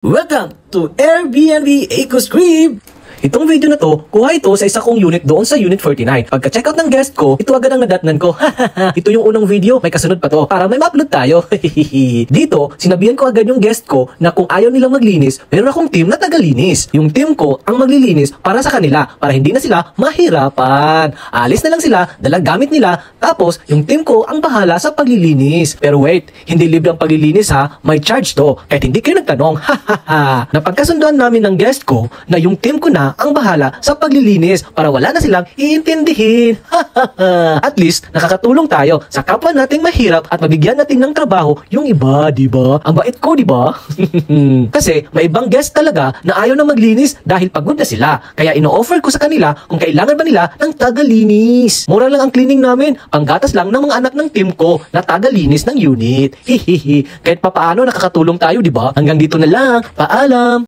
Welcome to Airbnb EcoScript! Itong video na to, kuha ito sa isa kong unit doon sa Unit 49. Pagka-checkout ng guest ko, ito agad ang nadatnan ko. Ito yung unang video, may kasunod pa to para may ma-upload tayo. Dito, sinabihan ko agad yung guest ko na kung ayaw nilang maglinis, meron akong team na tagalinis. Yung team ko ang maglilinis para sa kanila, para hindi na sila mahirapan. Alis na lang sila, dalang gamit nila, tapos yung team ko ang bahala sa paglilinis. Pero wait, hindi libre ang paglilinis ha, may charge to, kahit hindi kayo nagtanong. Napagkasunduan namin ng guest ko na yung team ko na ang bahala sa paglilinis para wala na silang iintindihin. At least, nakakatulong tayo sa kapwa nating mahirap at mabigyan natin ng trabaho yung iba, di ba? Ang bait ko, di ba? Kasi may ibang guest talaga na ayaw na maglinis dahil pagod na sila. Kaya ino-offer ko sa kanila kung kailangan ba nila ng tagalinis. Mura lang ang cleaning namin, panggatas lang ng mga anak ng team ko na tagalinis ng unit. Kahit papaano nakakatulong tayo, di ba? Hanggang dito na lang. Paalam!